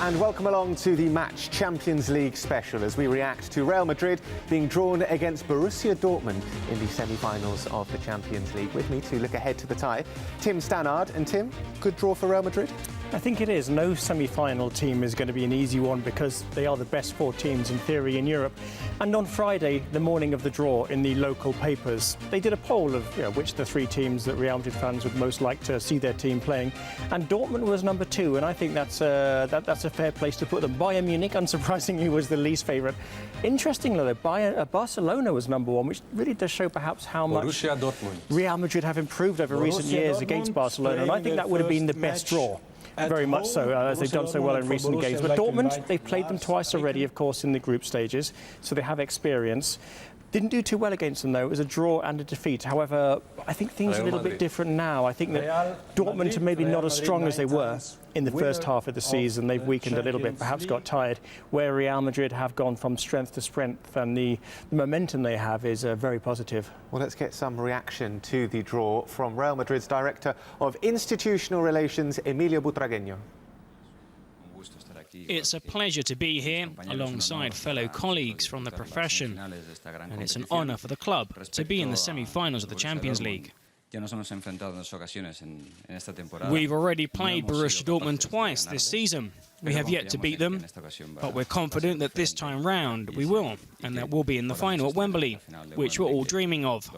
And welcome along to the Match Champions League special as we react to Real Madrid being drawn against Borussia Dortmund in the semi-finals of the Champions League. With me to look ahead to the tie, Tim Stannard. And Tim, good draw for Real Madrid? I think it is. No semi-final team is going to be an easy one because they are the best four teams in theory in Europe. And on Friday, the morning of the draw in the local papers, they did a poll of which the three teams that Real Madrid fans would most like to see their team playing. And Dortmund was number 2, and I think that's a fair place to put them. Bayern Munich, unsurprisingly, was the least favourite. Interestingly, though, Barcelona was number 1, which really does show perhaps how much Real Madrid have improved over recent years against Barcelona. And I think that would have been the best draw. Very much so, as they've done so well in recent games. But Dortmund, they've played them twice already, of course, in the group stages, so they have experience. Didn't do too well against them, though. It was a draw and a defeat. However, I think things are a little bit different now. I think that Dortmund are maybe not as strong as they were in the first half of the season. They've weakened a little bit, perhaps got tired, where Real Madrid have gone from strength to strength, and the momentum they have is very positive. Well, let's get some reaction to the draw from Real Madrid's Director of Institutional Relations, Emilio Butragueño. It's a pleasure to be here alongside fellow colleagues from the profession, and it's an honour for the club to be in the semi-finals of the Champions League. We've already played Borussia Dortmund twice this season. We have yet to beat them, but we're confident that this time round we will, and that we'll be in the final at Wembley, which we're all dreaming of.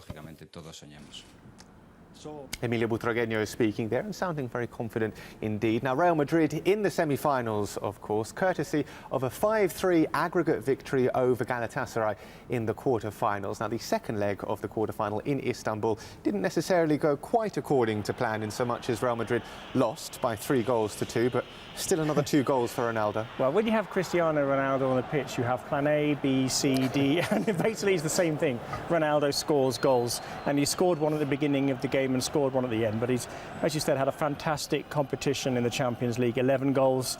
Emilio Butragueño is speaking there and sounding very confident indeed. Now, Real Madrid in the semi-finals, of course, courtesy of a 5-3 aggregate victory over Galatasaray in the quarter-finals. Now, the second leg of the quarter-final in Istanbul didn't necessarily go quite according to plan in so much as Real Madrid lost by 3-2, but still another 2 goals for Ronaldo. Well, when you have Cristiano Ronaldo on the pitch, you have plan A, B, C, D, and basically it's the same thing. Ronaldo scores goals, and he scored one at the beginning of the game and scored one at the end, but he's, as you said, had a fantastic competition in the Champions League, 11 goals.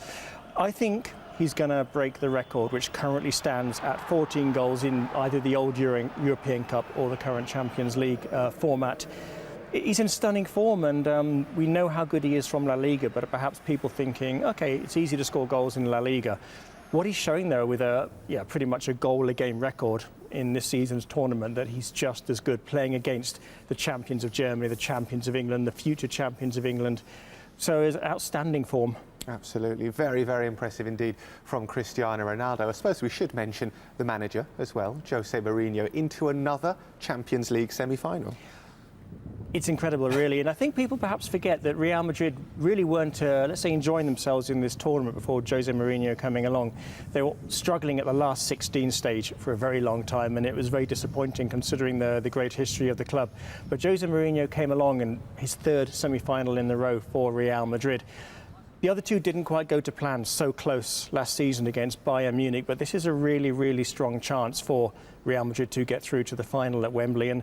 I think he's going to break the record, which currently stands at 14 goals in either the old European Cup or the current Champions League format. He's in stunning form, and we know how good he is from La Liga, but perhaps people thinking, OK, it's easy to score goals in La Liga. What he's showing, though, with pretty much a goal-a-game record in this season's tournament, that he's just as good playing against the champions of Germany, the champions of England, the future champions of England. So it's outstanding form. Absolutely. Very, very impressive indeed from Cristiano Ronaldo. I suppose we should mention the manager as well, Jose Mourinho, into another Champions League semi-final. It's incredible, really, and I think people perhaps forget that Real Madrid really weren't, let's say, enjoying themselves in this tournament before Jose Mourinho coming along. They were struggling at the last 16 stage for a very long time, and it was very disappointing considering the great history of the club. But Jose Mourinho came along in his 3rd semi-final in a row for Real Madrid. The other 2 didn't quite go to plan, so close last season against Bayern Munich, but this is a really, really strong chance for Real Madrid to get through to the final at Wembley. And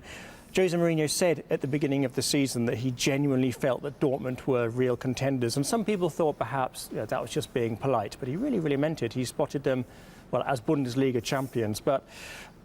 Jose Mourinho said at the beginning of the season that he genuinely felt that Dortmund were real contenders, and some people thought perhaps that was just being polite, but he really, really meant it. He spotted them, well, as Bundesliga champions, but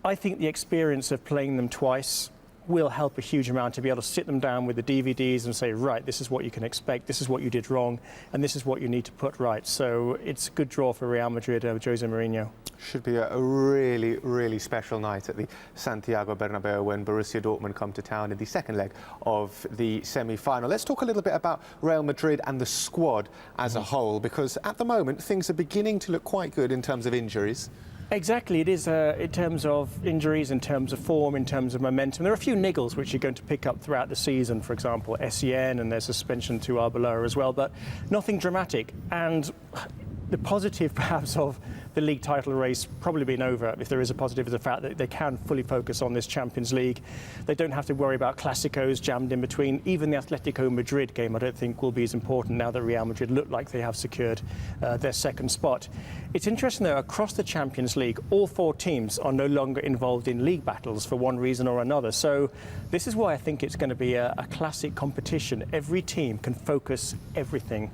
I think the experience of playing them twice will help a huge amount to be able to sit them down with the DVDs and say, right, this is what you can expect, this is what you did wrong, and this is what you need to put right. So it's a good draw for Real Madrid, Jose Mourinho. Should be a really, really special night at the Santiago Bernabeu when Borussia Dortmund come to town in the second leg of the semi-final. Let's talk a little bit about Real Madrid and the squad as a whole, because at the moment things are beginning to look quite good in terms of injuries. Exactly, it is in terms of injuries, in terms of form, in terms of momentum. There are a few niggles which you're going to pick up throughout the season, for example, SEN, and there's suspension to Arbeloa as well, but nothing dramatic. And the positive, perhaps, of the league title race probably being over, if there is a positive, is the fact that they can fully focus on this Champions League. They don't have to worry about Clásicos jammed in between. Even the Atletico Madrid game, I don't think, will be as important now that Real Madrid look like they have secured their second spot. It's interesting, though, across the Champions League, all 4 teams are no longer involved in league battles for one reason or another. So this is why I think it's going to be a classic competition. Every team can focus everything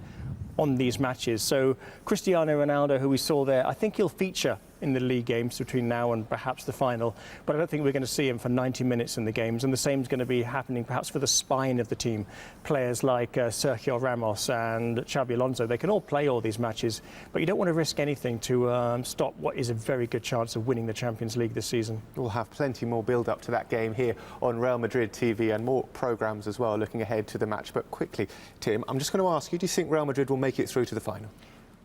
on these matches. So Cristiano Ronaldo, who we saw there, I think he'll feature in the league games between now and perhaps the final, but I don't think we're going to see him for 90 minutes in the games, and the same is going to be happening perhaps for the spine of the team. Players like Sergio Ramos and Xabi Alonso, they can all play all these matches, but you don't want to risk anything to stop what is a very good chance of winning the Champions League this season. We'll have plenty more build-up to that game here on Real Madrid TV and more programmes as well looking ahead to the match. But quickly, Tim, I'm just going to ask you, do you think Real Madrid will make it through to the final?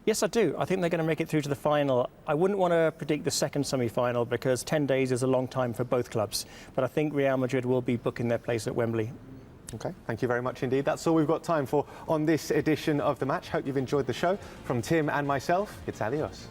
Yes, I do. I think they're going to make it through to the final. I wouldn't want to predict the second semi-final because 10 days is a long time for both clubs. But I think Real Madrid will be booking their place at Wembley. OK, thank you very much indeed. That's all we've got time for on this edition of The Match. Hope you've enjoyed the show. From Tim and myself, it's adios.